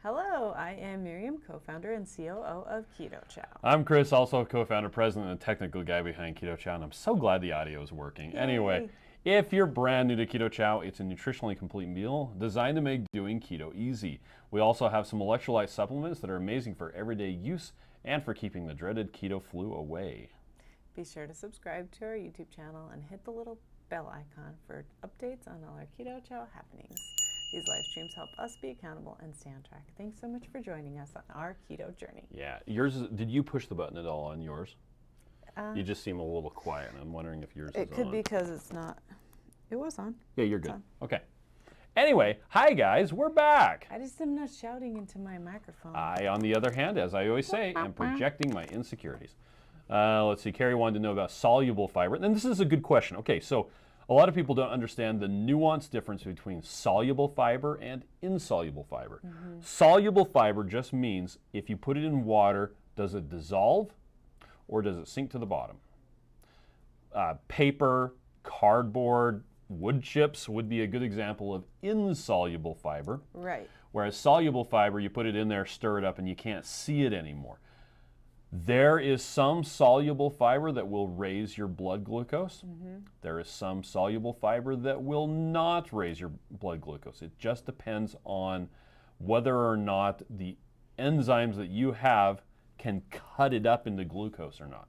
Hello, I am Miriam, co-founder and COO of Keto Chow. I'm Chris, also co-founder, president, and technical guy behind Keto Chow, and I'm so glad the audio is working. Yay. Anyway, if you're brand new to Keto Chow, it's a nutritionally complete meal designed to make doing keto easy. We also have some electrolyte supplements that are amazing for everyday use and for keeping the dreaded keto flu away. Be sure to subscribe to our YouTube channel and hit the little bell icon for updates on all our Keto Chow happenings. These live streams help us be accountable and stay on track. Thanks so much for joining us on our keto journey. Yeah, yours is, did you push the button at all on yours? You just seem a little quiet, and I'm wondering if yours is on. It could be because it's not. It was on. Yeah, you're good. Okay. Anyway, hi guys, we're back. I just am not shouting into my microphone. I, on the other hand, as I always say, am projecting my insecurities. Let's see, Carrie wanted to know about soluble fiber. And this is a good question. Okay, so a lot of people don't understand the nuanced difference between soluble fiber and insoluble fiber. Soluble fiber just means if you put it in water, does it dissolve or does it sink to the bottom? Paper, cardboard, wood chips would be a good example of insoluble fiber. Right. Whereas soluble fiber, you put it in there, stir it up, and you can't see it anymore. There is some soluble fiber that will raise your blood glucose. There is some soluble fiber that will not raise your blood glucose. It just depends on whether or not the enzymes that you have can cut it up into glucose or not.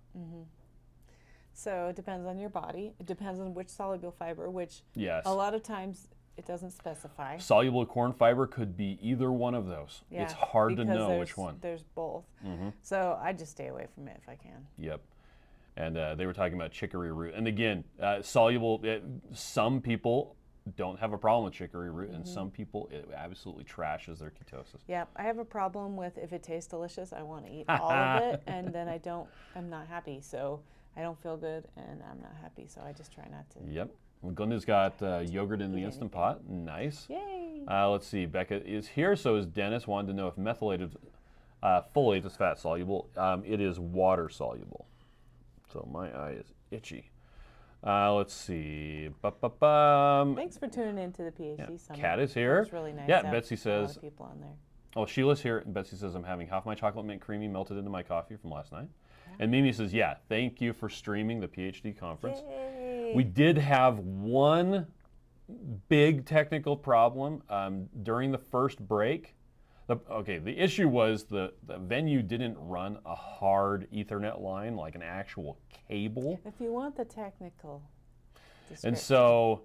So it depends on your body. It depends on which soluble fiber, which Yes. a lot of times it doesn't specify. Soluble corn fiber could be either one of those. Yeah, It's hard to because know there's- which one. There's both. So I just stay away from it if I can. Yep. And they were talking about chicory root. And again, some people don't have a problem with chicory root, and some people, it absolutely trashes their ketosis. Yeah, I have a problem with if it tastes delicious, I want to eat all of it, and then I'm not happy. So I don't feel good, and I'm not happy. So I just try not to. Yep. Well, Glenda's got yogurt in the Instant Pot. Nice. Yay! Let's see. Becca is here. So is Dennis. Wanted to know if methylated folate is fat soluble. It is water soluble. So my eye is itchy. Let's see. Thanks for tuning in to the PhD Summit. Kat is here. It's really nice. Yeah, to have Betsy a lot says. of people on there. Oh, Sheila's here. And Betsy says I'm having half my chocolate mint creamy melted into my coffee from last night. And Mimi says, yeah, thank you for streaming the PhD conference. Yay! We did have one big technical problem during the first break. The issue was the venue didn't run a hard Ethernet line, like an actual cable. If you want the technical description. And so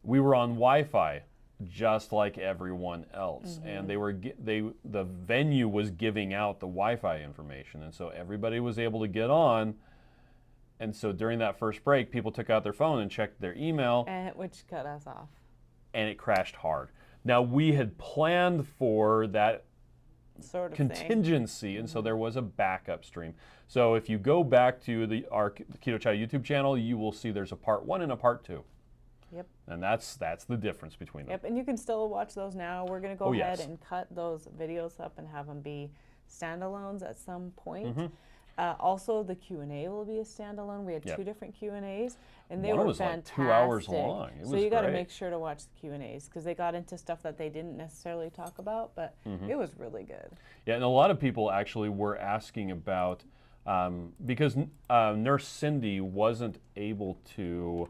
we were on Wi-Fi, just like everyone else, and the venue was giving out the Wi-Fi information, and so everybody was able to get on. And so during that first break, people took out their phone and checked their email, Which cut us off. and it crashed hard. Now we had planned for that Sort of contingency, and so there was a backup stream. So if you go back to our Keto Chow YouTube channel, you will see there's a part 1 and a part 2. Yep. And that's the difference between them. Yep, and you can still watch those now. We're going to go ahead yes. and cut those videos up and have them be standalones at some point. Also, the Q&A will be a standalone. We had two different Q&As, and they One were was fantastic. like 2 hours long. It so was you got to great. make sure to watch the Q&As because they got into stuff that they didn't necessarily talk about, but it was really good. Yeah, and a lot of people actually were asking about, because Nurse Cindy wasn't able to,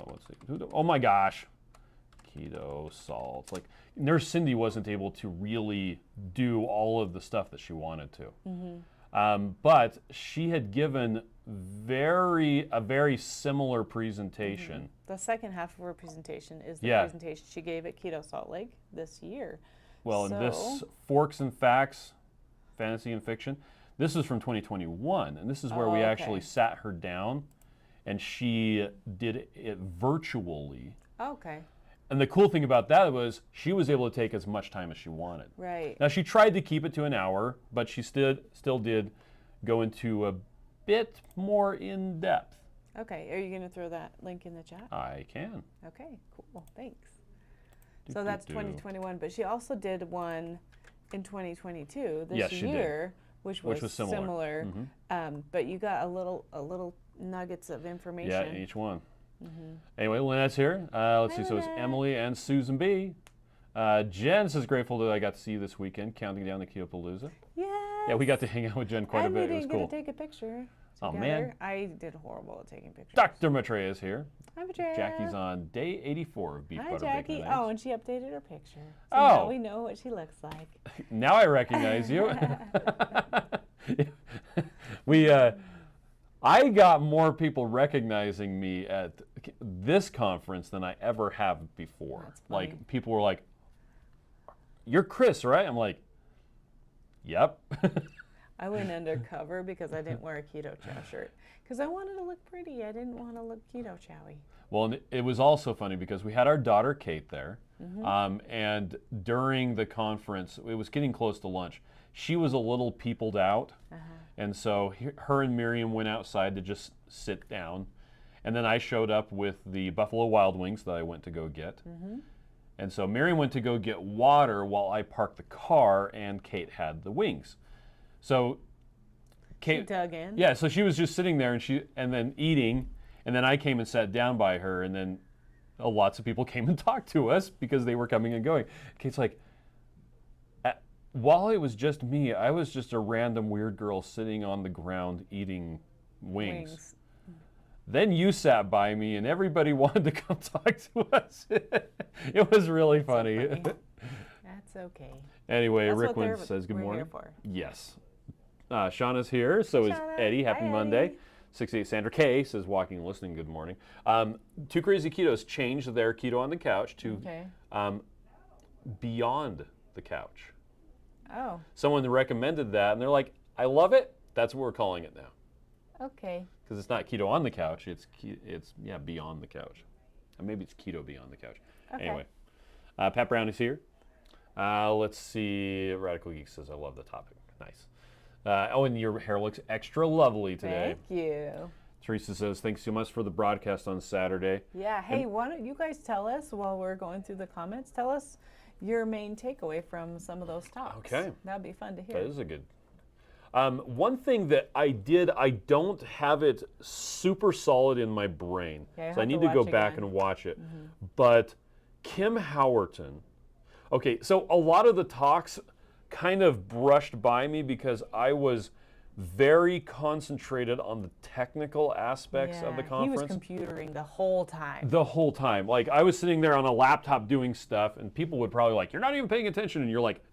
let's see, oh my gosh, keto salts. Like, Nurse Cindy wasn't able to really do all of the stuff that she wanted to. But she had given a very similar presentation. The second half of her presentation is the Yeah. presentation she gave at Keto Salt Lake this year. Well, in this Forks and Facts, Fantasy and Fiction, this is from 2021, and this is where we actually sat her down, and she did it virtually. Okay. And the cool thing about that was she was able to take as much time as she wanted. Right. Now, she tried to keep it to an hour, but she still did go into a bit more in depth. Okay. Are you going to throw that link in the chat? I can. Okay, cool. Thanks. So that's 2021, but she also did one in 2022 this Yes, she year, which was similar. But you got a little nuggets of information. Yeah, each one. Anyway, Lynette's here. Let's see. So it's Lynette. Emily and Susan B. Jen says, grateful that I got to see you this weekend, counting down the Keto Palooza. Yes. Yeah, we got to hang out with Jen quite a bit. It was We cool. didn't get to take a picture Oh, together. man. I did horrible at taking pictures. Dr. Matre is here. Hi, Matraya. Jackie's on day 84 of beef Hi, butter Jackie. bacon and Oh, eggs. and she updated her picture. So Oh. now we know what she looks like. Now I recognize you. I got more people recognizing me at this conference than I ever have before. That's funny. Like, people were like, "You're Chris, right?" I'm like, "Yep." I went undercover because I didn't wear a Keto Chow shirt. Because I wanted to look pretty. I didn't want to look Keto Chowy. Well, and it was also funny because we had our daughter Kate there, and during the conference, it was getting close to lunch. She was a little peopled out, and so her and Miriam went outside to just sit down, and then I showed up with the Buffalo Wild Wings that I went to go get, and so Miriam went to go get water while I parked the car, and Kate had the wings. So Kate She dug in. Yeah, so she was just sitting there and then eating, and then I came and sat down by her, and then lots of people came and talked to us because they were coming and going. Kate's like, while it was just me, I was just a random weird girl sitting on the ground eating wings. Then you sat by me, and everybody wanted to come talk to us. It was really funny. That's okay. Anyway, That's what Rickwin says good we're morning. here for. Yes. Shauna's here, so is Shauna, Eddie. Happy hi, Monday. Eddie. 68 Sandra K says, walking and listening, good morning. Two Crazy Ketos changed their Keto on the Couch to Okay. Beyond the Couch. Oh, Someone recommended that, and they're like, I love it. That's what we're calling it now. okay. Because it's not Keto on the Couch, it's Beyond the Couch. Or maybe it's Keto Beyond the Couch. Okay. Anyway, Pat Brown is here. Let's see. Radical Geek says, I love the topic. Nice. Oh, and your hair looks extra lovely today. Thank you. Teresa says, thanks so much for the broadcast on Saturday. Yeah, hey, why don't you guys tell us while we're going through the comments, tell us your main takeaway from some of those talks. Okay. That'd be fun to hear. That is a good. One thing that I don't have it super solid in my brain, Yeah, you'll so I have need to to go watch back again. and watch it. But Kim Howerton, okay, so a lot of the talks kind of brushed by me because I was very concentrated on the technical aspects of the conference. He was computering the whole time. The whole time. Like, I was sitting there on a laptop doing stuff, and people would probably like, you're not even paying attention, and you're like,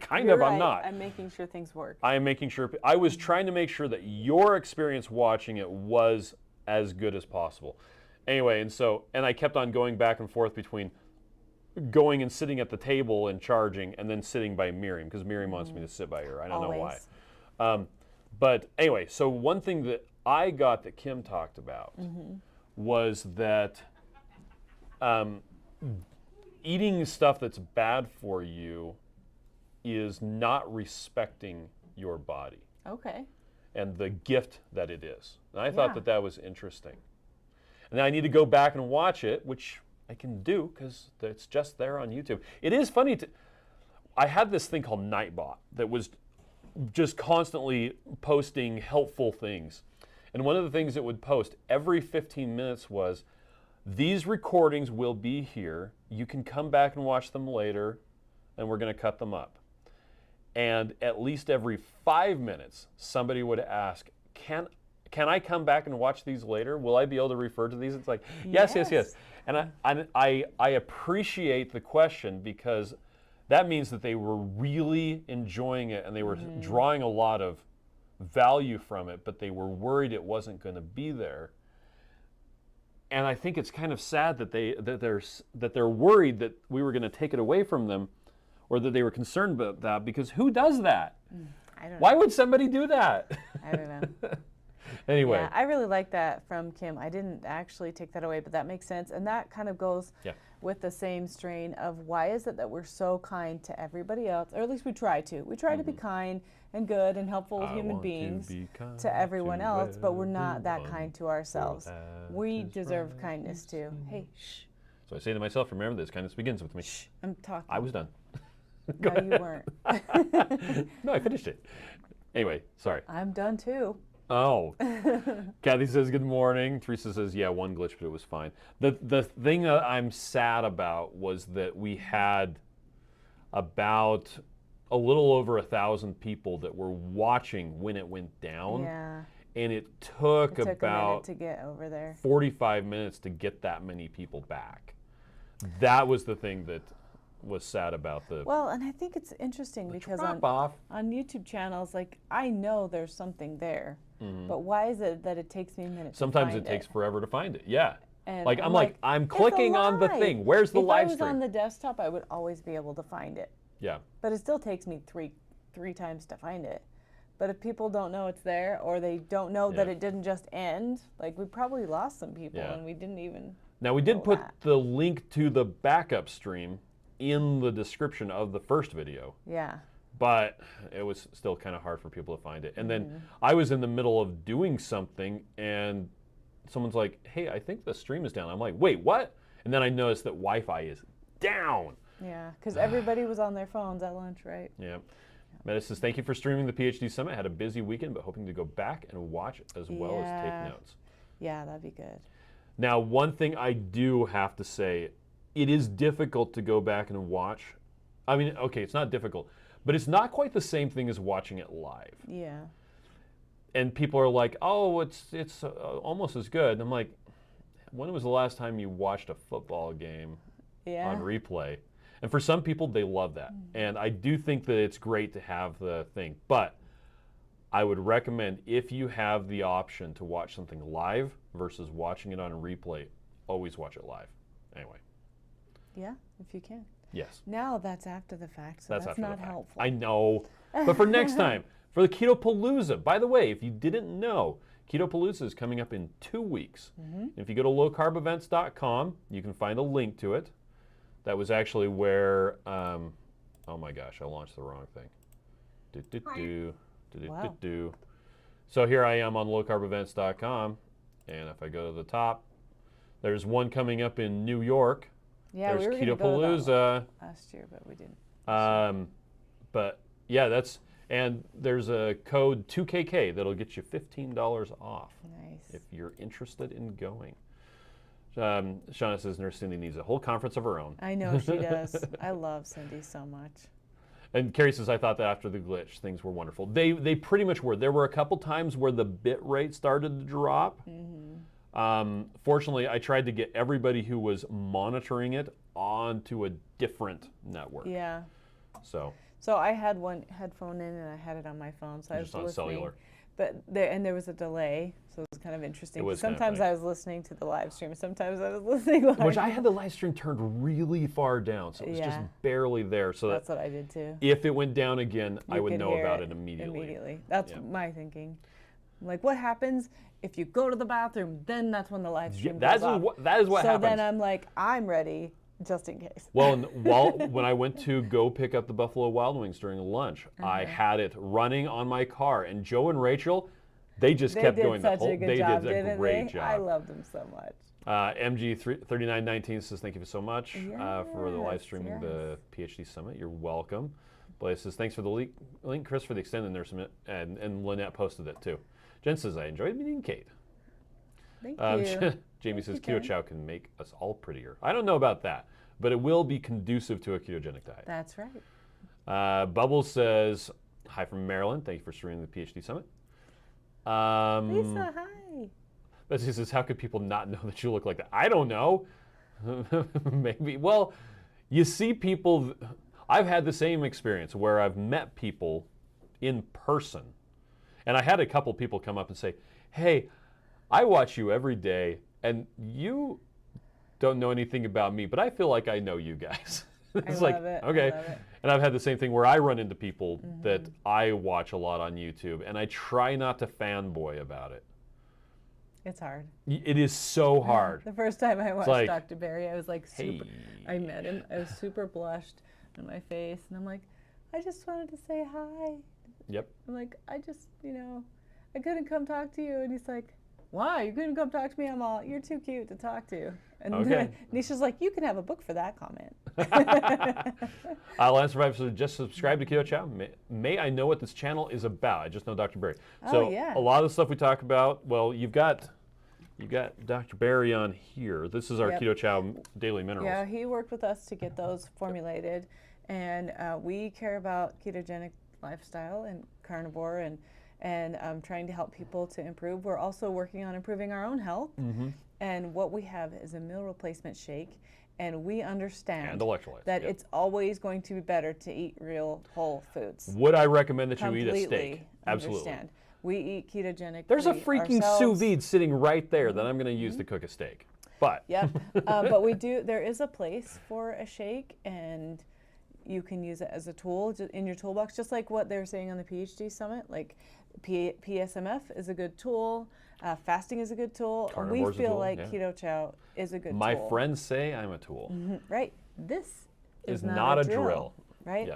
kind You're of, right. I'm not. I'm making sure things work. I am making sure, I was trying to make sure that your experience watching it was as good as possible. Anyway, and I kept on going back and forth between going and sitting at the table and charging, and then sitting by Miriam, because Miriam wants me to sit by her. I don't know why. But anyway, so one thing that I got that Kim talked about was that eating stuff that's bad for you is not respecting your body Okay. and the gift that it is. And I thought Yeah. that was interesting. And then I need to go back and watch it, which I can do because it's just there on YouTube. It is funny I had this thing called Nightbot that was just constantly posting helpful things. And one of the things it would post every 15 minutes was, these recordings will be here. You can come back and watch them later, and we're going to cut them up. And at least every 5 minutes, somebody would ask, can I come back and watch these later? Will I be able to refer to these? It's like, yes. And I appreciate the question, because that means that they were really enjoying it and they were drawing a lot of value from it, but they were worried it wasn't going to be there. And I think it's kind of sad that they're worried that we were going to take it away from them, or that they were concerned about that, because who does that? I don't know. Why would somebody do that? I don't know. Anyway. Yeah, I really like that from Kim. I didn't actually take that away, but that makes sense. And that kind of goes with the same strain of, why is it that we're so kind to everybody else, or at least we try to. We try to be kind and good and helpful human beings to everyone else, but we're not that kind to ourselves. We deserve kindness too. Hey, shh. So I say to myself, remember this, kindness begins with me. Shh, I'm talking. I was done. No, you weren't. No, I finished it. Anyway, sorry. I'm done too. Oh. Kathy says, good morning. Teresa says, yeah, one glitch, but it was fine. The thing that I'm sad about was that we had about a little over 1,000 people that were watching when it went down. Yeah. And it took a about minute to get over there. 45 minutes to get that many people back. That was the thing that was sad about the Well, and I think it's interesting because drop-off. on YouTube channels, like, I know there's something there, but why is it that it takes me minutes Sometimes to find it takes forever to find it. Yeah. And Like I'm clicking on the thing. Where's the live stream? If I was stream? on the desktop, I would always be able to find it. Yeah. But it still takes me three times to find it. But if people don't know it's there, or they don't know that it didn't just end, like, we probably lost some people and we didn't even Now, we did put that. the link to the backup stream in the description of the first video. Yeah. But it was still kind of hard for people to find it. And then I was in the middle of doing something, and someone's like, hey, I think the stream is down. I'm like, wait, what? And then I noticed that Wi-Fi is down. Yeah, because everybody was on their phones at lunch, right? Yeah. Meta says, thank you for streaming the PhD Summit. Had a busy weekend, but hoping to go back and watch as well as take notes. Yeah, that'd be good. Now, one thing I do have to say, it is difficult to go back and watch. I mean, okay, it's not difficult, but it's not quite the same thing as watching it live. Yeah. And people are like, oh, it's almost as good. And I'm like, when was the last time you watched a football game on replay? And for some people, they love that. And I do think that it's great to have the thing. But I would recommend, if you have the option to watch something live versus watching it on a replay, always watch it live. Anyway. Yeah, if you can. Yes. Now that's after the fact, so that's not helpful. I know. But for next time, for the Keto Palooza. By the way, if you didn't know, Keto Palooza is coming up in 2 weeks. If you go to lowcarbevents.com, you can find a link to it. That was actually where, oh my gosh, I launched the wrong thing. So here I am on lowcarbevents.com, and if I go to the top, there's one coming up in New York. Yeah, there's we were Keto gonna go to that Palooza. last year, but we didn't. But yeah, and there's a code 2KK that'll get you $15 off. Nice. If you're interested in going. Shauna says Nurse Cindy needs a whole conference of her own. I know she does. I love Cindy so much. And Carrie says, I thought that after the glitch, things were wonderful. They pretty much were. There were a couple times where the bit rate started to drop. Fortunately, I tried to get everybody who was monitoring it onto a different network. Yeah. So I had one headphone in and I had it on my phone, so I was just on listening. cellular. But there was a delay, so it was kind of interesting. It was kind of sometimes funny. I was listening to the live stream, sometimes I was listening live. Which I had the live stream turned really far down, so it was just barely there. So that's what I did too. If it went down again, I would could know hear about it immediately. Immediately. That's my thinking. I'm like, what happens if you go to the bathroom? Then that's when the live stream goes off. That is what so happens. then I'm like, I'm ready, just in case. Well, and when I went to go pick up the Buffalo Wild Wings during lunch, I had it running on my car, and Joe and Rachel, they just kept going the whole. They did a great job. I loved them so much. MG3919 says thank you so much for the live streaming the PhD Summit. You're welcome. Blaze says thanks for the link, Chris, for the extended nurse and Lynette posted it too. Jen says I enjoyed meeting Kate. Thank you. Jamie says Keto Chow can make us all prettier. I don't know about that, but it will be conducive to a ketogenic diet. That's right. Bubbles says hi from Maryland. Thank you for streaming the PhD Summit. Lisa, hi. Betsy says, how could people not know that you look like that? I don't know. Maybe. Well, you see people. I've had the same experience where I've met people in person. And I had a couple people come up and say, hey, I watch you every day, and you don't know anything about me, but I feel like I know you guys. It's I like, love it. okay. I love it. And I've had the same thing where I run into people that I watch a lot on YouTube, and I try not to fanboy about it. It's hard. It is so hard. The first time I watched like, Dr. Barry, I was like super, hey. I met him, I was super blushed on my face, and I'm like, I just wanted to say hi. Yep. I'm like, I just, I couldn't come talk to you. And he's like, why? You couldn't come talk to me? I'm all, you're too cute to talk to. And okay. Nisha's like, you can have a book for that comment. Lance Survivor says, just subscribe to Keto Chow. May I know what this channel is about? I just know Dr. Barry. So yeah. A lot of the stuff we talk about, well, you've got Dr. Barry on here. This is our Keto Chow Daily Minerals. Yeah, he worked with us to get those formulated. and we care about ketogenic lifestyle and carnivore and trying to help people to improve. We're also working on improving our own health. And what we have is a meal replacement shake. And we understand And electrolytes, that yep. it's always going to be better to eat real whole foods. Would I recommend that you eat a Completely steak? Absolutely. understand. We eat ketogenically. There's a freaking ourselves. sous vide sitting right there that I'm going to use to cook a steak. But Yep. But we do. There is a place for a shake, and you can use it as a tool in your toolbox, just like what they're saying on the PhD Summit. Like PSMF is a good tool. Fasting is a good tool. And we Carnivore's a feel tool, like yeah. Keto Chow is a good my tool. friends say I'm a tool. Right. This Is not a drill. Right?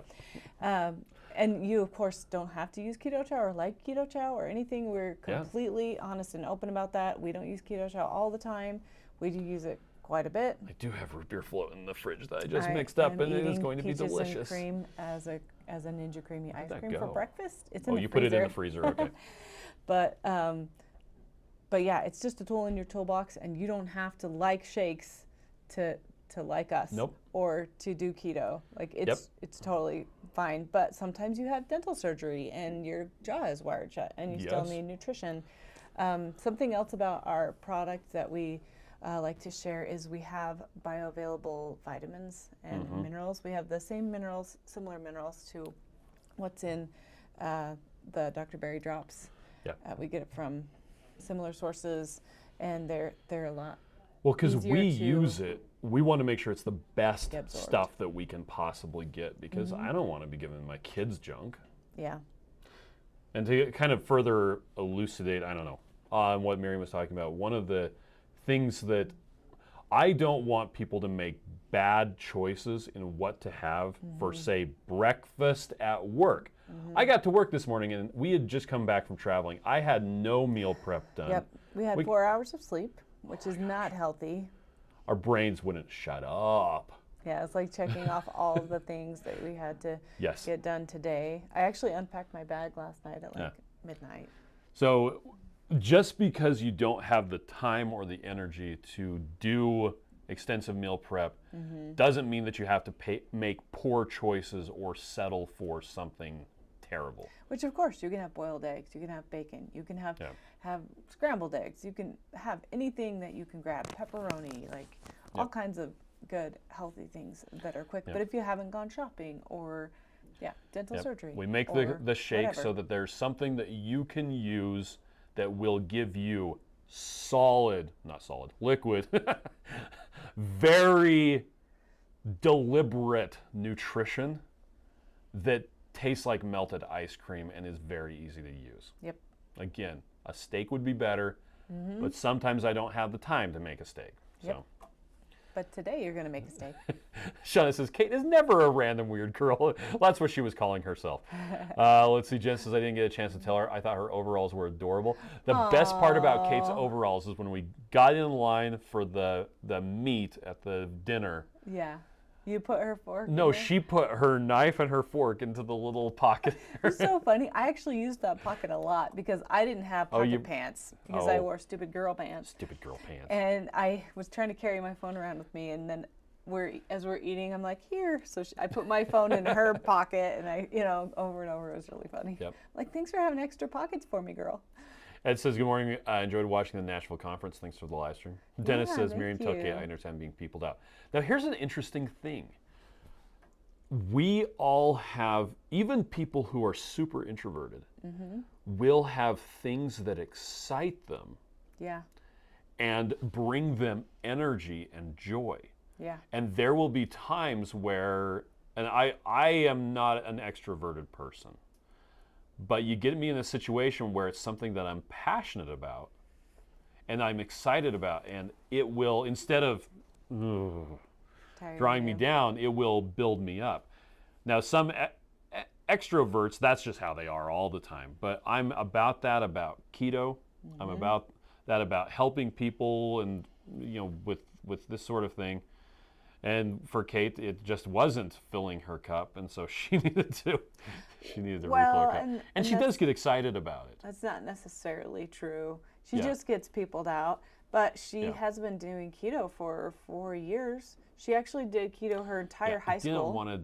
Yep. And you, of course, don't have to use Keto Chow or like Keto Chow or anything. We're completely honest and open about that. We don't use Keto Chow all the time. We do use it quite a bit. I do have root beer floating in the fridge that I just mixed up, and it is going to be delicious. Peaches and cream as a Ninja Creamy ice that cream for go? breakfast. It's in the you freezer. put it in the freezer, okay. But yeah, it's just a tool in your toolbox, and you don't have to like shakes to like us. Nope. Or to do keto. Like it's totally fine. But sometimes you have dental surgery and your jaw is wired shut, and you still need nutrition. Something else about our product that we like to share is we have bioavailable vitamins and minerals. We have the same minerals, similar minerals to what's in the Dr. Berry drops. We get it from similar sources, and they're a lot. Well, because we use it, we want to make sure it's the best Absorbed. stuff that we can possibly get, because I don't want to be giving my kids junk. Yeah. And to kind of further elucidate, I don't know, on what Miriam was talking about, one of the things that I don't want people to make bad choices in what to have for, say, breakfast at work. I got to work this morning, and we had just come back from traveling. I had no meal prep done. Yep. We had 4 hours of sleep, which is not healthy. Our brains wouldn't shut up. Yeah, it's like checking off all of the things that we had to get done today. I actually unpacked my bag last night at midnight. So just because you don't have the time or the energy to do extensive meal prep doesn't mean that you have to make poor choices or settle for something terrible. Which, of course, you can have boiled eggs, you can have bacon, you can have scrambled eggs, you can have anything that you can grab, pepperoni, like all kinds of good, healthy things that are quick. But if you haven't gone shopping or, dental surgery. We make the shake so that there's something that you can use that will give you liquid, very deliberate nutrition that tastes like melted ice cream and is very easy to use. Yep. Again, a steak would be better, but sometimes I don't have the time to make a steak. So. But today you're going to make a steak. Shauna says, Kate is never a random weird girl. That's what she was calling herself. Let's see, Jen says, I didn't get a chance to tell her. I thought her overalls were adorable. The best part about Kate's overalls is when we got in line for the meat at the dinner. Yeah. You put her fork No, in there? she put her knife and her fork into the little pocket. It's so funny. I actually used that pocket a lot because I didn't have pocket pants because I wore stupid girl pants. Stupid girl pants. And I was trying to carry my phone around with me, and then as we're eating, I'm like, here. So I put my phone in her pocket, and I, over and over. It was really funny. Yep. Like, thanks for having extra pockets for me, girl. Ed says, good morning. I enjoyed watching the Nashville conference. Thanks for the live stream. Dennis says, thank Miriam you. Toke, I understand being peopled out. Now, here's an interesting thing. We all have, even people who are super introverted, will have things that excite them and bring them energy and joy. Yeah. And there will be times where, and I am not an extroverted person, but you get me in a situation where it's something that I'm passionate about and I'm excited about, and it will, instead of drawing me down, it will build me up. Now, some extroverts, that's just how they are all the time. But I'm about that about keto. I'm about that about helping people, and with this sort of thing. And for Kate, it just wasn't filling her cup, and so she needed to refill her cup. And she does get excited about it. That's not necessarily true. She just gets peopled out. But she has been doing keto for 4 years. She actually did keto her entire high school. Didn't want to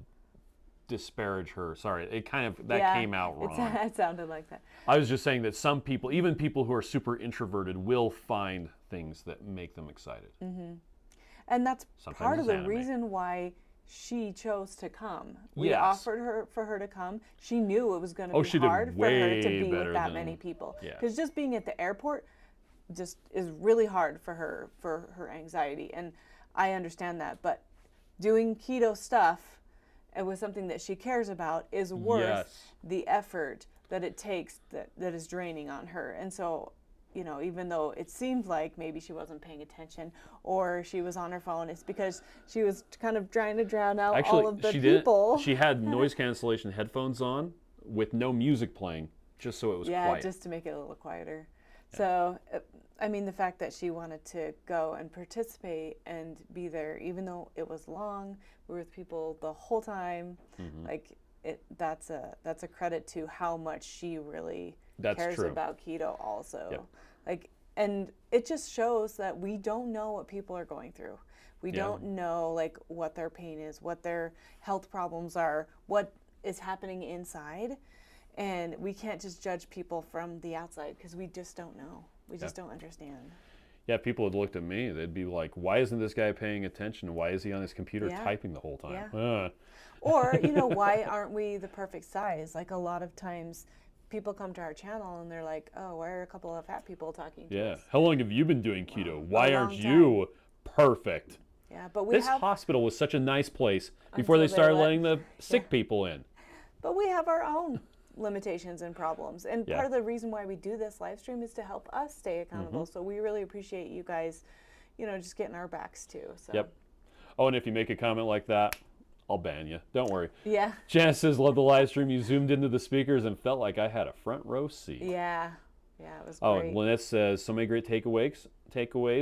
disparage her. Sorry, it kind of came out wrong. It sounded like that. I was just saying that some people, even people who are super introverted, will find things that make them excited. And that's Sometimes part of it's the anime. reason why she chose to come. We Yes. offered for her to come. She knew it was going to be she did hard for her to way be better with that than- many people. yeah. Because just being at the airport just is really hard for her anxiety. And I understand that. But doing keto stuff and with something that she cares about is worth Yes. the effort that it takes that is draining on her. And so, you know, even though it seemed like maybe she wasn't paying attention or she was on her phone, it's because she was kind of trying to drown out all of the people. She had noise cancellation headphones on with no music playing, just so it was quiet. Just to make it a little quieter. Yeah. So, I mean, the fact that she wanted to go and participate and be there, even though it was long, we were with people the whole time, like that's a credit to how much she really cares about keto also. Yep. Like, and it just shows that we don't know what people are going through. We don't know like what their pain is, what their health problems are, what is happening inside. And we can't just judge people from the outside because we just don't know. We just don't understand. Yeah, people had looked at me. They'd be like, why isn't this guy paying attention? Why is he on his computer typing the whole time? Yeah. Or, you know, why aren't we the perfect size? Like a lot of times people come to our channel and they're like, oh, why are a couple of fat people talking to us? How long have you been doing keto? Why aren't you perfect? Yeah, but this hospital was such a nice place before they started letting the sick people in. But we have our own limitations and problems. And part of the reason why we do this live stream is to help us stay accountable. So we really appreciate you guys, you know, just getting our backs too. So. Yep. Oh, and if you make a comment like that, I'll ban you. Don't worry. Yeah. Janice says, love the live stream. You zoomed into the speakers and felt like I had a front row seat. Yeah. Yeah, it was great. great. Lynette says, so many great takeaways.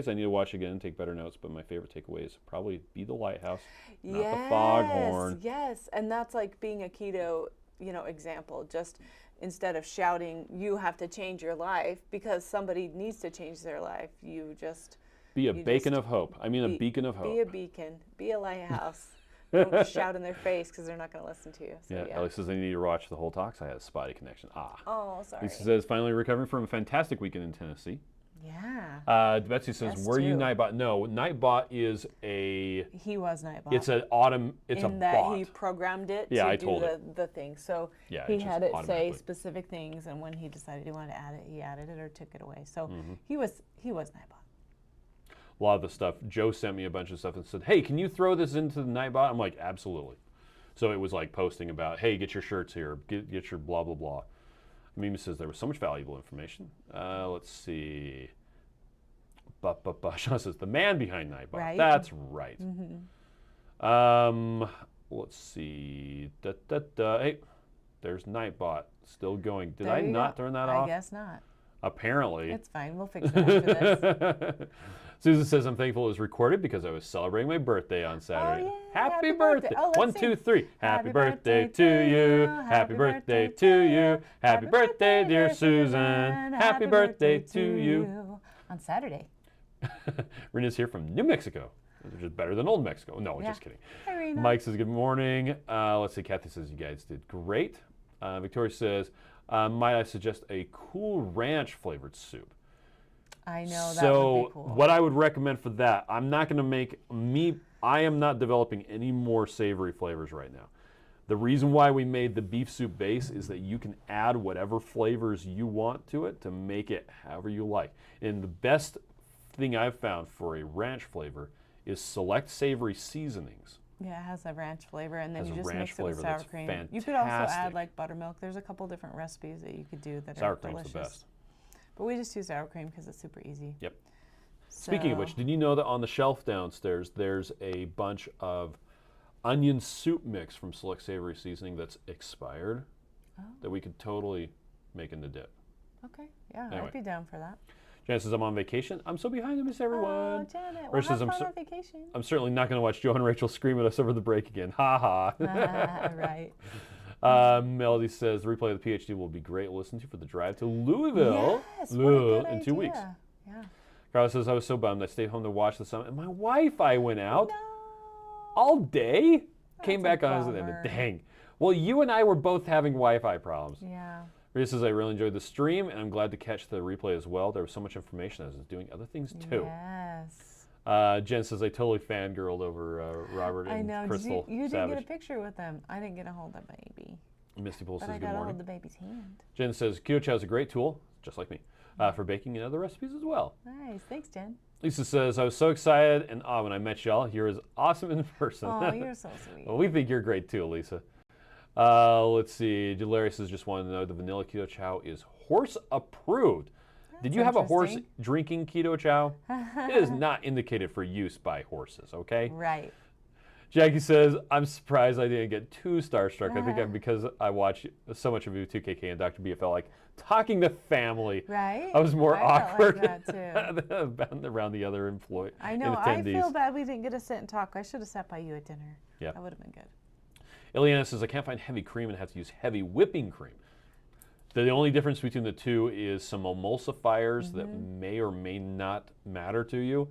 I need to watch again and take better notes, but my favorite takeaways probably be the lighthouse, not the foghorn. Yes, and that's like being a keto, you know, example. Just instead of shouting, you have to change your life because somebody needs to change their life. You just be a beacon of hope. I mean, a beacon of hope. Be a beacon. Be a lighthouse. Don't shout in their face because they're not going to listen to you. So, Ellie says I need to watch the whole talk. So I had a spotty connection. Oh, sorry. Lisa says finally recovering from a fantastic weekend in Tennessee. Yeah. Betsy says, were you Nightbot? No, Nightbot is a... He was Nightbot. It's an autumn... It's in a that bot. he programmed it I to told do it. the thing. So he had it say specific things, and when he decided he wanted to add it, he added it or took it away. So he was Nightbot. A lot of the stuff. Joe sent me a bunch of stuff and said, hey, can you throw this into the Nightbot? I'm like, absolutely. So it was like posting about, hey, get your shirts here, get your blah, blah, blah. Mimi says there was so much valuable information. Let's see. Sean says, the man behind Nightbot. Right. That's right. Let's see. Hey, there's Nightbot still going. Did I not turn that off? I guess not. Apparently. It's fine. We'll fix it after this. Susan says, I'm thankful it was recorded because I was celebrating my birthday on Saturday. Oh, yeah. Happy birthday. Oh, 1, 2, 3. Happy birthday to you. Happy birthday to you. Happy birthday, dear Susan. Happy birthday to you. On Saturday. Rena's here from New Mexico, which is better than Old Mexico. No, just kidding. Hi, Rena. Mike says, good morning. Let's see. Kathy says, you guys did great. Victoria says, might I suggest a Cool Ranch flavored soup? I know, that would be cool. So what I would recommend for that, I'm not going to make I am not developing any more savory flavors right now. The reason why we made the beef soup base is that you can add whatever flavors you want to it to make it however you like. And the best thing I've found for a ranch flavor is select savory seasonings. Yeah, it has a ranch flavor, and then you just mix it flavor with sour that's cream. fantastic. You could also add like buttermilk. There's a couple different recipes that you could do that Sour are cream's delicious. the best. But we just use sour cream because it's super easy. Yep. Speaking of which, did you know that on the shelf downstairs there's a bunch of onion soup mix from Select Savory Seasoning that's expired that we could totally make into dip? Okay, yeah, Anyway. I'd be down for that. Janet says, I'm on vacation. I'm so behind. I miss everyone. Oh, Janet, well, Rich says, have fun on vacation. I'm certainly not going to watch Joe and Rachel scream at us over the break again. Ha ha. Right. Melody says, the replay of the PhD will be great to listen to for the drive to Louisville Yes, what a good in 2 idea. weeks. Yeah. Carla says, I was so bummed. I stayed home to watch the summit. And my Wi-Fi went out No. all day. Came That's back a on. bummer. Dang. Well, you and I were both having Wi-Fi problems. Yeah. Rita says, I really enjoyed the stream, and I'm glad to catch the replay as well. There was so much information. I was doing other things, too. Yes. Jen says, I totally fangirled over Robert and Crystal You didn't Savage. get a picture with them. I didn't get a hold of baby. Misty Pool But says, I good got a hold morning. of the baby's hand. Jen says, Keto Chow is a great tool, just like me, for baking and other recipes as well. Nice. Thanks, Jen. Lisa says, I was so excited and awed when I met y'all. You're as awesome in person. Oh, you're so sweet. Well, we think you're great too, Lisa. Let's see. Delarius says, just wanted to know the vanilla Keto Chow is horse approved. Did you have a horse drinking Keto Chow? It is not indicated for use by horses, okay? Right. Jackie says, I'm surprised I didn't get too starstruck. I think because I watch so much of you, 2KK and Dr. B, I felt like talking to family. Right. I was more awkward like that too. around the other employees. I know. I feel bad we didn't get to sit and talk. I should have sat by you at dinner. Yeah. That would have been good. Ileana says, I can't find heavy cream and have to use heavy whipping cream. The only difference between the two is some emulsifiers that may or may not matter to you.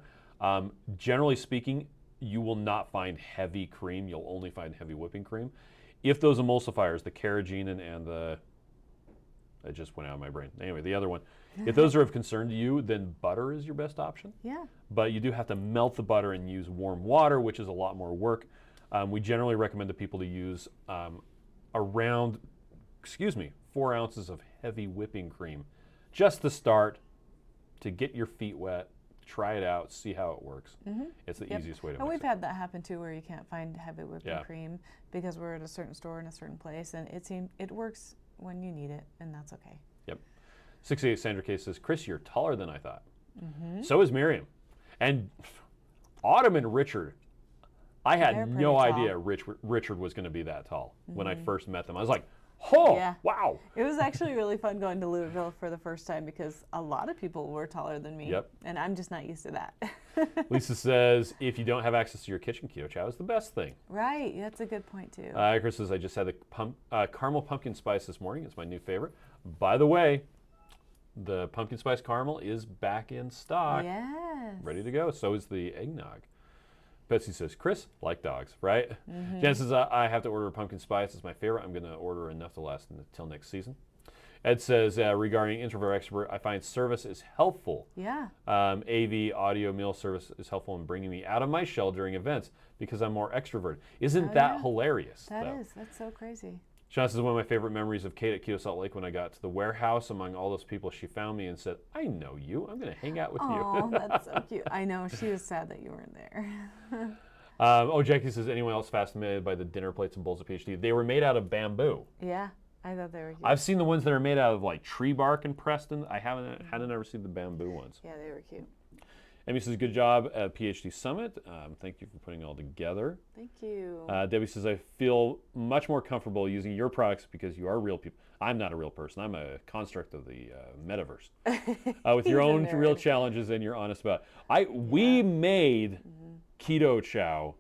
Generally speaking, you will not find heavy cream. You'll only find heavy whipping cream. If those emulsifiers, the carrageenan and the, it just went out of my brain. Anyway, the other one, if those are of concern to you, then butter is your best option. Yeah. But you do have to melt the butter and use warm water, which is a lot more work. We generally recommend to people to use around, 4 ounces of heavy whipping cream, just to start, to get your feet wet, try it out, see how it works. It's the easiest way to And mix we've it. had that happen too, where you can't find heavy whipping cream because we're at a certain store in a certain place, and it works when you need it, and that's okay. Yep. 68 Sandra K says, Chris, you're taller than I thought. So is Miriam. And Autumn and Richard, I had no idea Richard was going to be that tall when I first met them. I was like, oh, wow. It was actually really fun going to Louisville for the first time because a lot of people were taller than me. Yep. And I'm just not used to that. Lisa says, if you don't have access to your kitchen, Keto Chow is the best thing. Right. That's a good point, too. Chris says, I just had the caramel pumpkin spice this morning. It's my new favorite. By the way, the pumpkin spice caramel is back in stock. Yes. Ready to go. So is the eggnog. Betsy says, Chris, like dogs, right? Jen says, I have to order a pumpkin spice. It's my favorite. I'm going to order enough to last until next season. Ed says, regarding introvert expert, I find service is helpful. Yeah. AV audio meal service is helpful in bringing me out of my shell during events because I'm more extroverted. Isn't that hilarious? That's so crazy. Sean says, one of my favorite memories of Kate at Keto Salt Lake when I got to the warehouse among all those people, she found me and said, I know you. I'm going to hang out with you. Oh, that's so cute. I know. She was sad that you weren't there. Jackie says, anyone else fascinated by the dinner plates and bowls of PhD? They were made out of bamboo. Yeah, I thought they were cute. I've seen the ones that are made out of like tree bark in Preston. I hadn't ever seen the bamboo ones. Yeah, they were cute. Amy says, good job at PhD Summit. Thank you for putting it all together. Thank you. Debbie says, I feel much more comfortable using your products because you are real people. I'm not a real person. I'm a construct of the metaverse. With your own real challenges and you're honest about it. We made Keto Chow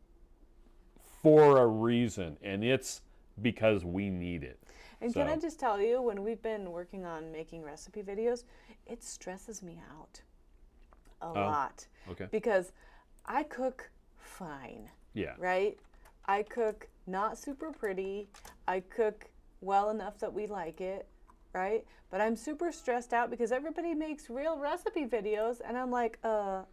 for a reason, and it's because we need it. And can I just tell you, when we've been working on making recipe videos, it stresses me out a lot. Okay. Because I cook fine. Yeah. Right? I cook not super pretty. I cook well enough that we like it. Right? But I'm super stressed out because everybody makes real recipe videos, and I'm like,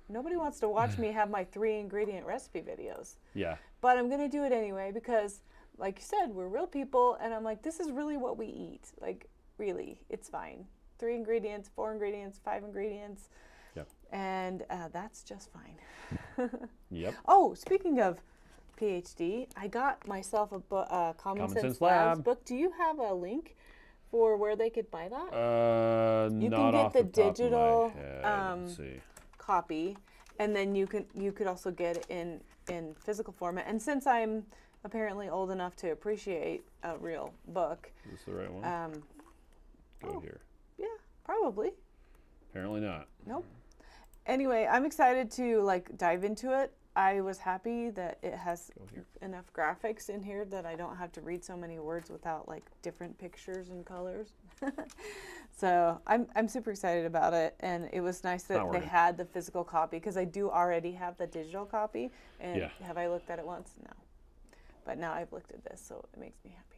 nobody wants to watch me have my 3-ingredient recipe videos. Yeah. But I'm going to do it anyway because, like you said, we're real people, and I'm like, this is really what we eat. Like, really, it's fine. 3 ingredients, 4 ingredients, 5 ingredients. Yep. And that's just fine. Yep. Oh, speaking of PhD, I got myself a Common Sense Labs book. Do you have a link for where they could buy that? You can get the digital Let's see. copy, and then you could also get it in physical format. And since I'm apparently old enough to appreciate a real book, Is this the right one? Go here. Yeah, probably. Apparently not. Nope. Anyway, I'm excited to dive into it. I was happy that it has enough graphics in here that I don't have to read so many words without different pictures and colors. So I'm super excited about it, and it was nice that they had the physical copy because I do already have the digital copy. And have I looked at it once? No. But now I've looked at this, so it makes me happy.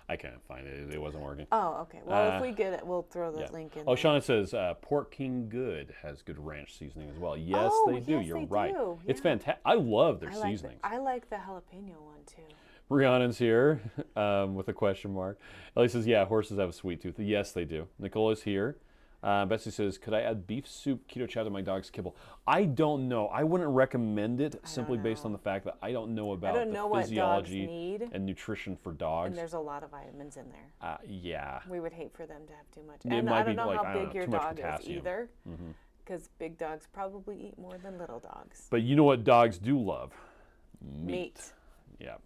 I can't find it. It wasn't working. Oh, okay. Well, if we get it, we'll throw the link in. Oh, there. Shauna says Pork King Good has good ranch seasoning as well. Yes, they do. Yes, You're they right. do. It's Yeah. fantastic. I love their I like seasonings. I like the jalapeno one too. Rhiannon's here with a question mark. Ellie says, yeah, horses have a sweet tooth. Yes, they do. Nicola's here. Betsy says, could I add beef soup keto chow to my dog's kibble? I don't know. I wouldn't recommend it simply based on the fact that I don't know about the physiology and nutrition for dogs. And there's a lot of vitamins in there. Yeah. We would hate for them to have too much. It And might I don't be know like, how big your too much dog is potassium. either. Because big dogs probably eat more than little dogs. But you know what dogs do love? Meat. Yeah.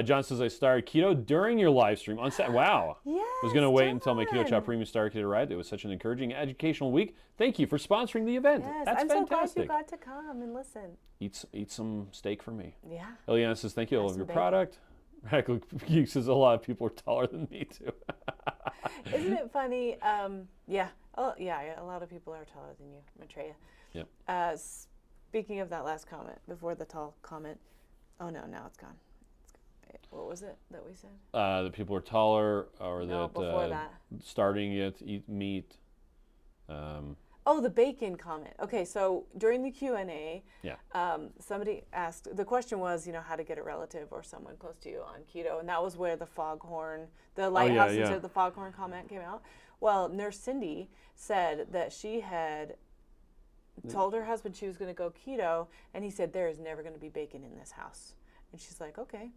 John says, I started keto during your live stream on Saturday. Wow. Yes, I was going to wait until my Keto Chow Premium started to arrive. It was such an encouraging educational week. Thank you for sponsoring the event. Yes, That's I'm fantastic. so glad you got to come and listen. Eat some steak for me. Yeah. Eliana says, thank you. I love some your bacon. product. Radical Geek says, a lot of people are taller than me, too. Isn't it funny? Yeah. Oh, yeah. A lot of people are taller than you, Maitreya. Yep. Speaking of that last comment, before the tall comment. Oh, no, now it's gone. What was it that we said? That people are taller, or No, that, before that. starting it, eat meat. Oh, the bacon comment. Okay, so during the Q&A, Yeah. somebody asked, the question was, how to get a relative or someone close to you on keto, and that was where the foghorn, the lighthouse yeah. into the foghorn comment came out. Well, Nurse Cindy said that she had told her husband she was going to go keto, and he said, there is never going to be bacon in this house. And she's like, okay,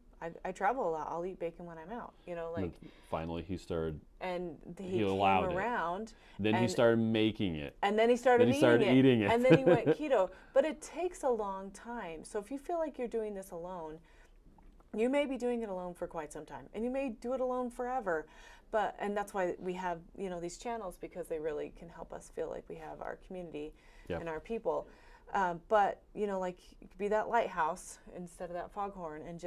I travel a lot. I'll eat bacon when I'm out, like. Finally, he started. And he came allowed around. Then he started making it. And then he started eating it. And then he went keto. But it takes a long time. So if you feel like you're doing this alone, you may be doing it alone for quite some time. And you may do it alone forever. And that's why we have, these channels, because they really can help us feel like we have our community and our people. But, like, you could be that lighthouse instead of that foghorn, and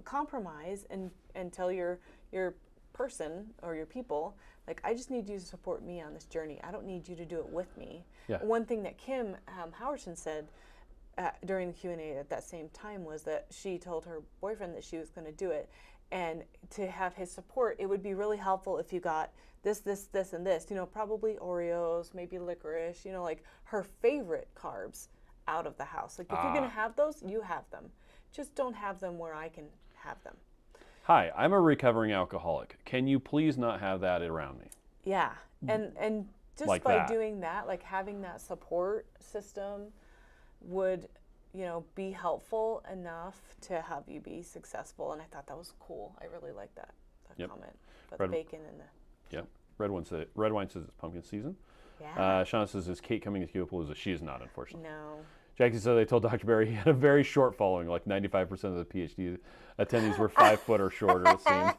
compromise and tell your person or your people, like, I just need you to support me on this journey. I don't need you to do it with me. Yeah. One thing that Kim Howerton said during the Q&A at that same time was that she told her boyfriend that she was going to do it, and to have his support, it would be really helpful if you got this, and this, probably Oreos, maybe licorice, like her favorite carbs out of the house. Like, if you're going to have those, you have them. Just don't have them where I can have them. Hi, I'm a recovering alcoholic. Can you please not have that around me? Yeah, and just Like by that. doing that, like having that support system would, be helpful enough to have you be successful. And I thought that was cool. I really like that comment about the bacon and the. Yep. Red wine says it's pumpkin season. Yeah. Shauna says, is Kate coming to Kewapalooza? She is not, unfortunately. No. Jackie said they told Dr. Barry he had a very short following, like 95% of the PhD attendees were 5 foot or shorter, it seems.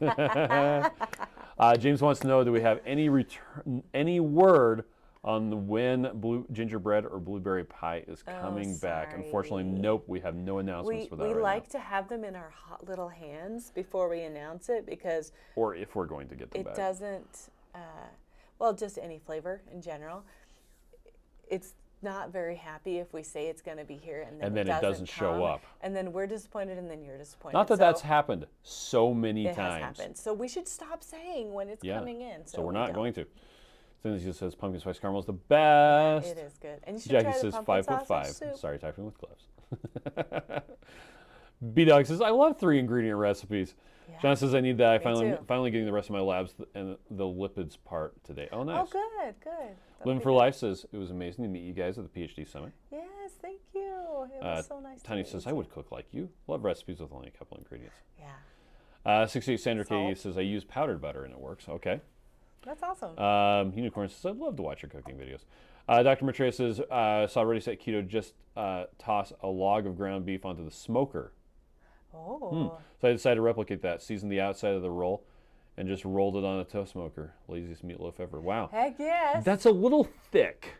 James wants to know, do we have any word on when gingerbread or blueberry pie is coming back? Unfortunately, nope, we have no announcements for that We right like to have them in our hot little hands before we announce it, because or if we're going to get them back. it doesn't, just any flavor in general. It's not very happy if we say it's going to be here and then it doesn't show come, up. and then we're disappointed and then you're disappointed. Not that that's happened so many it times. has happened. So we should stop saying when it's coming in. So we're not going to. Cindy says pumpkin spice caramel is the best. It is good. And you should Jackie try the says pumpkin 5'5". sausage soup. Sorry, typing with gloves. B-Dog says, I love 3 ingredient recipes. Yeah. John says, I need that. I Me too. finally getting the rest of my labs and the lipids part today. Oh, nice. Oh, good, good. That'll Living be for good. Life says, it was amazing to meet you guys at the PhD Summit. Yes, thank you. It was so nice Tanya to meet says, you I would cook like you. Love recipes with only a couple ingredients. Yeah. 68 Sandra K Salt. says, I use powdered butter and it works. Okay. That's awesome. Unicorn says, I'd love to watch your cooking videos. Dr. Maitreya says, saw Ready Set Keto just toss a log of ground beef onto the smoker. Oh. So I decided to replicate that, seasoned the outside of the roll, and just rolled it on a toast smoker. Laziest meatloaf ever. Wow. Heck yes. That's a little thick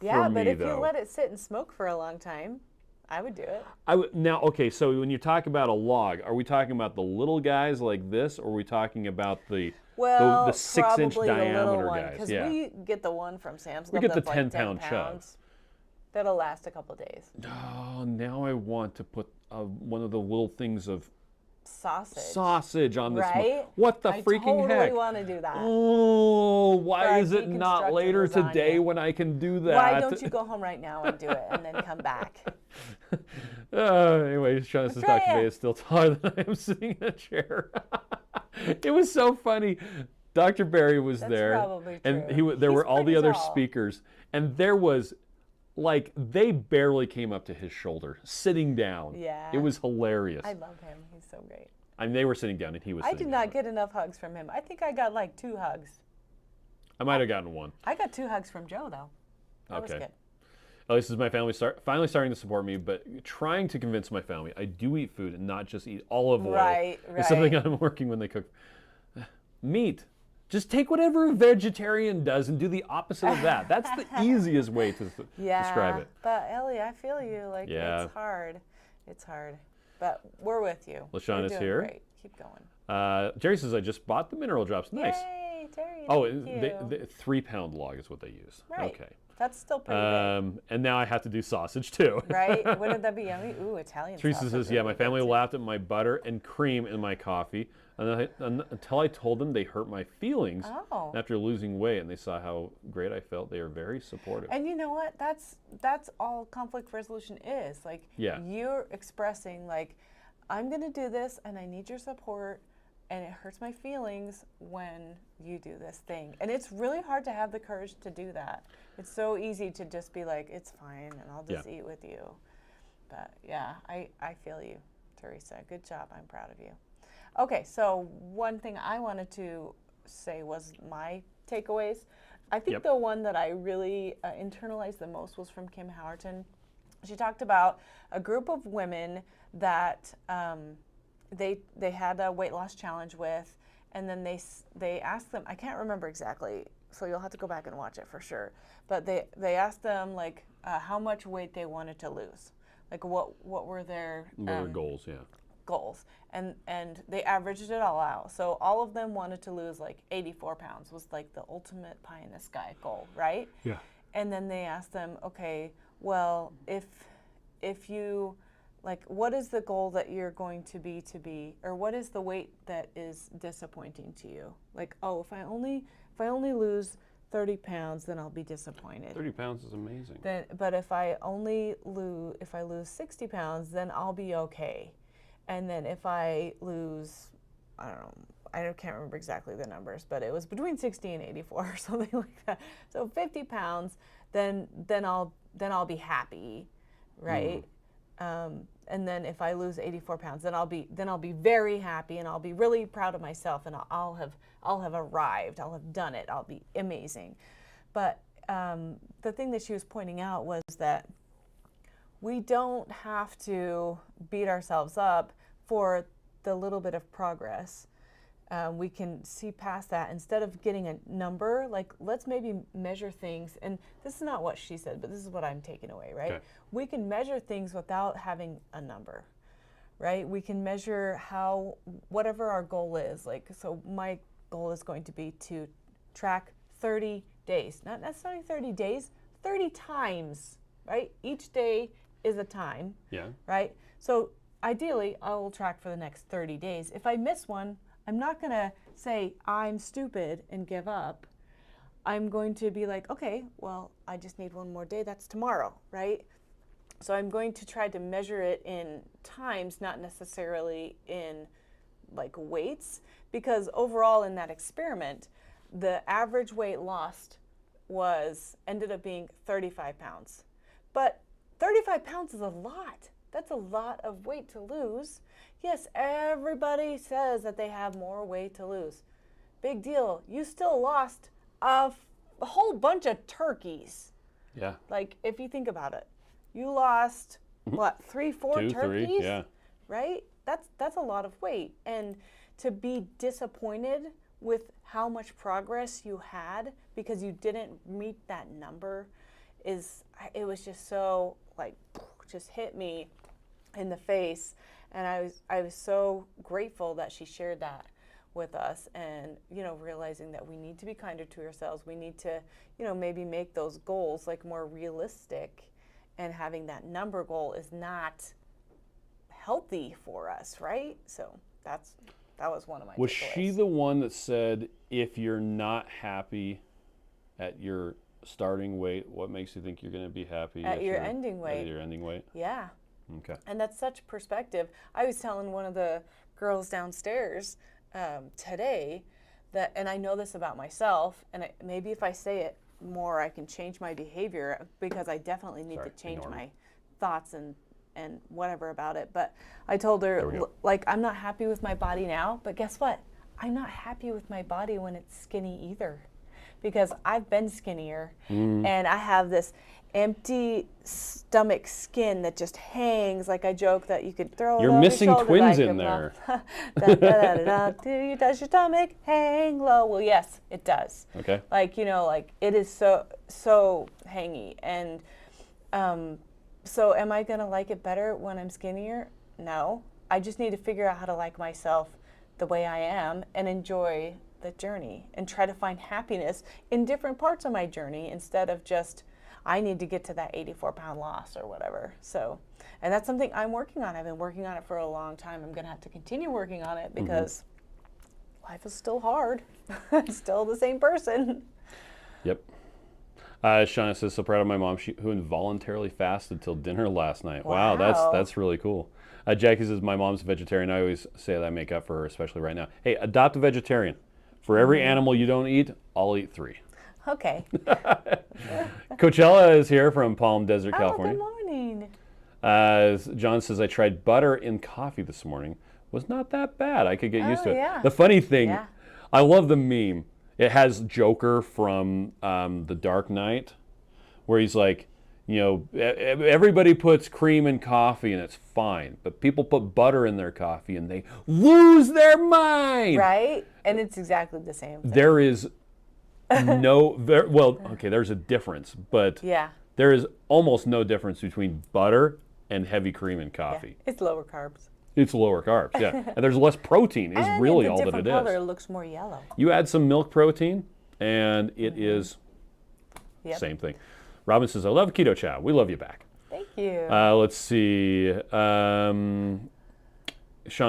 yeah, for but me, if though. you let it sit and smoke for a long time, I would do it. Now, okay, so when you talk about a log, are we talking about the little guys like this, or are we talking about the 6-inch diameter guys? Because Yeah. we get the one from Sam's We Club get the that's like 10-pound 10 chub. pounds. That'll last a couple days. Oh, now I want to put one of the little things of sausage on this. right? What the I freaking totally heck? want to do that. Oh, why Or is it not deconstructed later lasagna. today when I can do that? Why don't you go home right now and do it and then come back? Anyway, Sean says Dr. Andrea. Bay is still taller than I am sitting in a chair. It was so funny. Dr. Barry was That's there, probably and true. there He's were all the pretty other tall. speakers, and there was, like, they barely came up to his shoulder, sitting down. Yeah. It was hilarious. I love him. He's so great. I mean, they were sitting down, and he was I sitting did down. not get enough hugs from him. I think I got like 2 hugs. I might have gotten one. I got 2 hugs from Joe, though. That was Okay. good. At least as my family finally starting to support me, but trying to convince my family I do eat food and not just eat olive oil. Right, Is something right. I'm working when they cook. Meat. Just take whatever a vegetarian does and do the opposite of that. That's the easiest way to describe it. But Ellie, I feel you. Like, Yeah. it's hard. It's hard. But we're with you. LaShawn You're is doing here. Great. Keep going. Jerry says I just bought the mineral drops. Nice. Yay, Terry. Oh, thank you. the 3-pound log is what they use. Right. Okay. That's still pretty And now I have to do sausage too. big. Right? Wouldn't that be yummy? Ooh, Italian Teresa sausage says, would yeah, be my good family too. laughed at my butter and cream in my coffee until I told them they hurt my feelings Oh. after losing weight, and they saw how great I felt. They are very supportive. And you know what? That's all conflict resolution is. Like, Yeah. you're expressing, like, I'm going to do this and I need your support, and it hurts my feelings when you do this thing. And it's really hard to have the courage to do that. It's so easy to just be like, it's fine and I'll just eat with you. But yeah, I feel you, Teresa. Good job. I'm proud of you. Okay, so one thing I wanted to say was my takeaways. I think Yep. the one that I really internalized the most was from Kim Howerton. She talked about a group of women that they had a weight loss challenge with, and then they asked them, I can't remember exactly, so you'll have to go back and watch it for sure, but they asked them, like, how much weight they wanted to lose. Like, what were their Goals, yeah. goals, and they averaged it all out. So all of them wanted to lose like 84 pounds was like the ultimate pie in the sky goal, right? Yeah. And then they asked them, okay, well, if you, like, what is the goal that you're going to be, or what is the weight that is disappointing to you? Like, oh, if I only lose 30 pounds, then I'll be disappointed. 30 pounds is amazing. Then, but if I lose 60 pounds, then I'll be okay. And then if I lose, I don't know, I can't remember exactly the numbers, but it was between 60 and 84 or something like that. So 50 pounds, then I'll be happy, right? And then if I lose 84 pounds, then I'll be very happy, and I'll be really proud of myself, and I'll have arrived, I'll have done it, I'll be amazing. But the thing that she was pointing out was that we don't have to beat ourselves up for the little bit of progress. We can see past that. Instead of getting a number, like, let's maybe measure things. And this is not what she said, but this is what I'm taking away, right? Okay. We can measure things without having a number, right? We can measure whatever our goal is. Like, so my goal is going to be to track 30 days, not necessarily 30 days, 30 times, right? Each day is a time, Yeah. right? So ideally, I will track for the next 30 days. If I miss one, I'm not going to say I'm stupid and give up. I'm going to be like, okay, well, I just need one more day. That's tomorrow, right? So I'm going to try to measure it in times, not necessarily in like weights, because overall in that experiment, the average weight lost ended up being 35 pounds. But 35 pounds is a lot. That's a lot of weight to lose. Yes, everybody says that they have more weight to lose. Big deal. You still lost a whole bunch of turkeys. Yeah. Like, if you think about it, you lost, what, 3-4 2, turkeys? 3, yeah. Right? That's a lot of weight. And to be disappointed with how much progress you had because you didn't meet that number it was just so, like, just hit me in the face. And I was so grateful that she shared that with us, and, you know, realizing that we need to be kinder to ourselves. We need to, you know, maybe make those goals like more realistic, and having that number goal is not healthy for us, right? So that was one of my Was takeaways. she the one that said, if you're not happy at your starting weight, what makes you think you're going to be happy at your ending weight? At your ending weight? Yeah. Okay. And that's such perspective. I was telling one of the girls downstairs today that, and I know this about myself, and maybe if I say it more, I can change my behavior, because I definitely need to change my thoughts and whatever about it. But I told her, like, I'm not happy with my body now, but guess what? I'm not happy with my body when it's skinny either, because I've been skinnier and I have this empty stomach skin that just hangs. Like, I joke that you could throw it You're over missing your shoulder twins like in there. Does your stomach hang low? Well, yes, it does. Okay. Like, you know, like, it is so hangy. And so am I going to like it better when I'm skinnier? No. I just need to figure out how to like myself the way I am and enjoy the journey and try to find happiness in different parts of my journey, instead of just, I need to get to that 84-pound loss or whatever. So, and that's something I'm working on. I've been working on it for a long time. I'm going to have to continue working on it, because life is still hard. I'm still the same person. Yep. Shauna says, so proud of my mom, who involuntarily fasted till dinner last night. Wow, that's really cool. Jackie says, my mom's a vegetarian. I always say that I make up for her, especially right now. Hey, adopt a vegetarian. For every animal you don't eat, I'll eat 3. Okay. Coachella is here from Palm Desert, California. Good morning. John says, I tried butter in coffee this morning. Was not that bad. I could get used to it. Yeah. The funny thing, I love the meme. It has Joker from The Dark Knight, where he's like, you know, everybody puts cream in coffee and it's fine, but people put butter in their coffee and they lose their mind. Right? And it's exactly the same thing. There is there's a difference, but there is almost no difference between butter and heavy cream in coffee. Yeah. It's lower carbs. It's lower carbs, yeah. And there's less protein is really all that it is. And it's a different color, it looks more yellow. You add some milk protein and it is same thing. Robin says, I love Keto Chow. We love you back. Thank you. Let's see. Shauna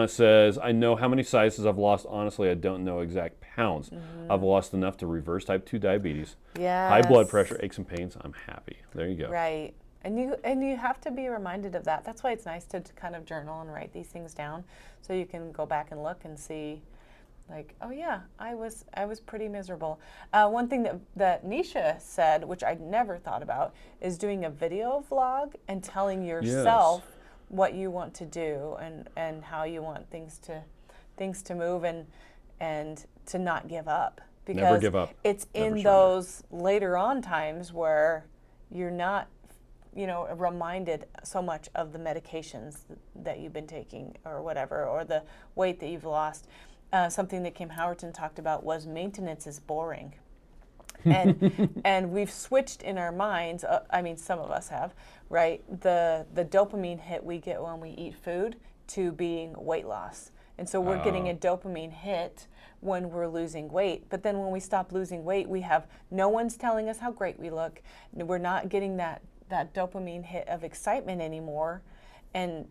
says, I know how many sizes I've lost. Honestly, I don't know exact pounds. I've lost enough to reverse type 2 diabetes. Yes. High blood pressure, aches and pains. I'm happy. There you go. Right. And you have to be reminded of that. That's why it's nice to kind of journal and write these things down, so you can go back and look and see, like, oh yeah, I was pretty miserable. One thing that Nisha said, which I never thought about, is doing a video vlog and telling yourself what you want to do and how you want things to move and to not give up. Because never give up. It's in those later on times where you're not, you know, reminded so much of the medications that you've been taking or whatever, or the weight that you've lost. Something that Kim Howerton talked about was maintenance is boring. And we've switched in our minds, I mean, some of us have, right? The dopamine hit we get when we eat food to being weight loss. And so we're getting a dopamine hit when we're losing weight. But then when we stop losing weight, we have no one's telling us how great we look. We're not getting that dopamine hit of excitement anymore. And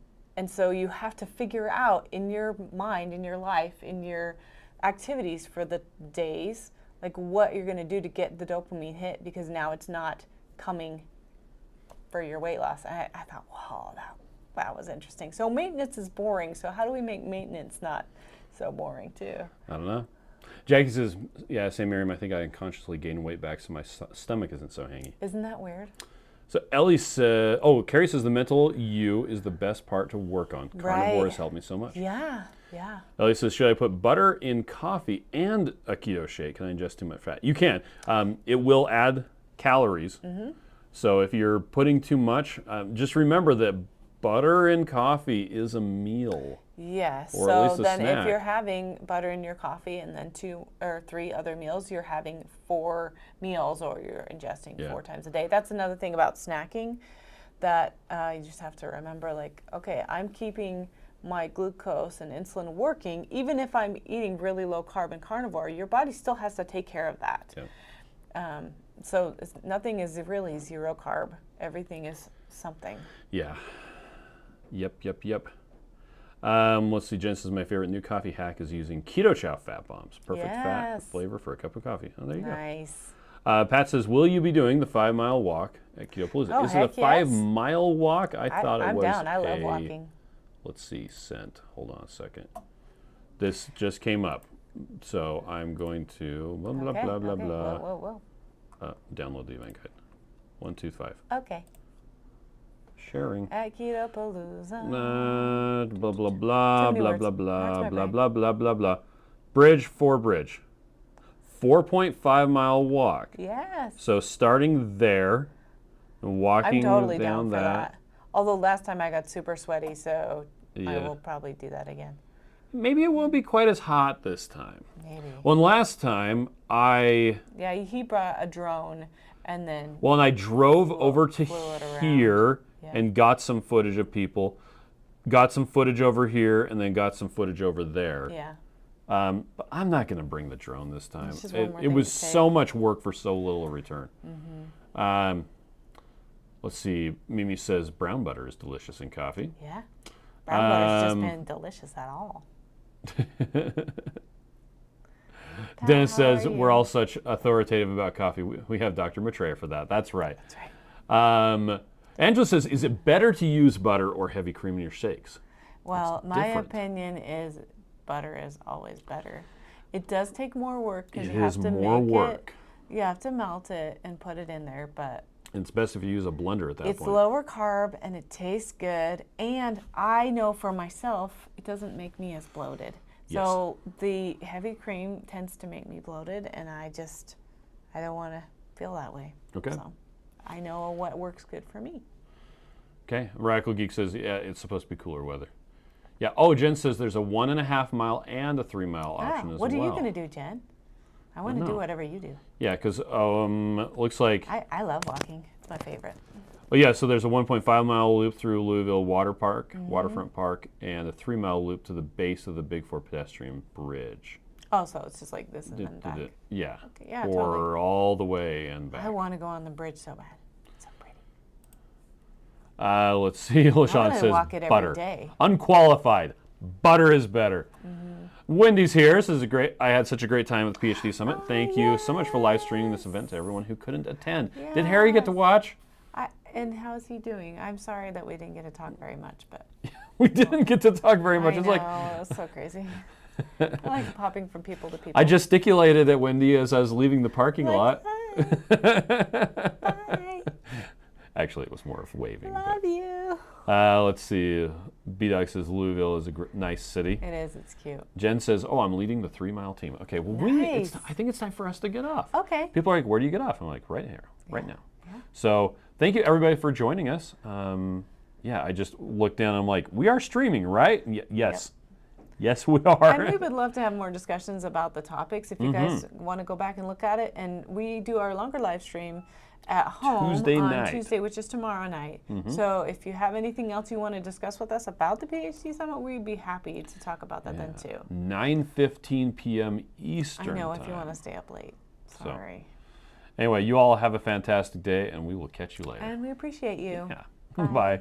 so you have to figure out in your mind, in your life, in your activities for the days, like what you're going to do to get the dopamine hit, because now it's not coming for your weight loss. I thought, wow, that was interesting. So maintenance is boring. So how do we make maintenance not so boring too? I don't know. Jackie says, yeah, same Miriam, I think I unconsciously gained weight back so my stomach isn't so hangy. Isn't that weird? So Ellie says, Carrie says the mental you is the best part to work on. Carnivore has helped me so much. Yeah. Ellie says, should I put butter in coffee and a keto shake? Can I ingest too much fat? You can. It will add calories. So if you're putting too much, just remember that butter in coffee is a meal. Yes. Or at least so a then snack. If you're having butter in your coffee and then 2 or 3 other meals, you're having 4 meals, or you're ingesting 4 times a day. That's another thing about snacking that you just have to remember, like, okay, I'm keeping my glucose and insulin working. Even if I'm eating really low carb and carnivore, your body still has to take care of that. So nothing is really 0 carb. Everything is something. Yeah. Yep. Let's see. Jen says my favorite new coffee hack is using Keto Chow fat bombs. Perfect fat Yes. flavor for a cup of coffee. Oh, there you Nice. go. Pat says, will you be doing the 5-mile walk at Keto Palooza? Oh, is it a heck yes. 5-mile walk? I thought it I'm was down. I love walking. Let's see. Sent. Hold on a second. This just came up. So I'm going to blah, blah, Okay, blah, blah, okay. blah. Whoa. Download the event guide. 1, 2, 5. Okay. Sharing. At Keto Palooza. Blah, blah, blah, Too many blah, words. blah, blah, Hurts my blah, brain. blah, blah, blah, blah. Bridge for bridge. 4.5-mile walk. Yes. So starting there and walking I'm totally down down for that. Although last time I got super sweaty, so I Yeah. will probably do that again. Maybe it won't be quite as hot this time. Maybe. Well, and last time Yeah, he brought a drone and then and I drove over to flew it around. here Yeah. and got some footage of people, got some footage over here, and then got some footage over there. yeah. But I'm not going to bring the drone this time. It's just one more It thing was to take. so much work for so little return. Let's see. Mimi says brown butter is delicious in coffee. Yeah. Brown butter's just been delicious at all. Dennis how says are we're you? all such authoritative about coffee. We have Dr. Maitreya for that. That's right. That's right. Angela says, is it better to use butter or heavy cream in your shakes? Well, my different. opinion is butter is always better. It does take more work because It you have is to more make work. it. You have to melt it and put it in there, but It's best if you use a blender at that it's point. lower carb and it tastes good. And I know for myself, it doesn't make me as bloated. Yes. So the heavy cream tends to make me bloated, and I don't want to feel that way. Okay. So I know what works good for me. Okay. Radical Geek says, yeah, it's supposed to be cooler weather. Yeah. Oh, Jen says there's a 1.5-mile and a 3-mile option as well. What are you going to do, Jen? I want to do know. whatever you do. Yeah, because looks like, I love walking. It's my favorite. well, yeah, so there's a 1.5-mile loop through Louisville Mm-hmm. Waterfront Park, and a 3-mile loop to the base of the Big Four pedestrian bridge. Oh, so it's just like this and then back. Yeah. Okay, yeah, or totally. all the way and back. I want to go on the bridge so bad. It's so pretty. Let's see. LaShawn wanna says walk it every butter. day. Unqualified. Butter is better. Wendy's here. This is I had such a great time at the PhD Summit. Thank you so much for live streaming this event to everyone who couldn't attend. Did Harry get to watch? And how's he doing? I'm sorry that we didn't get to talk very much, but We didn't get to talk very much. I It's know, like it was so crazy. I like popping from people to people. I gesticulated at Wendy as I was leaving the parking lot. Bye. Actually, it was more of waving. Love you. Let's see. B-Dog says Louisville is a nice city. It is. It's cute. Jen says, "Oh, I'm leading the 3-mile team." Okay, well, Nice. I think it's time for us to get off. Okay. People are like, "Where do you get off?" I'm like, "Right here, right now." Yeah. So thank you everybody for joining us. Yeah, I just looked down. I'm like, "We are streaming, right?" Yes, yes, we are. And we would love to have more discussions about the topics. If you guys want to go back and look at it, and we do our longer live stream at home Tuesday on night. Tuesday, which is tomorrow night. So if you have anything else you want to discuss with us about the PhD Summit, we'd be happy to talk about that then too. 9:15 p.m. Eastern I know time. if you want to stay up late. Sorry. Anyway, you all have a fantastic day, and we will catch you later. And we appreciate you. Yeah. Bye.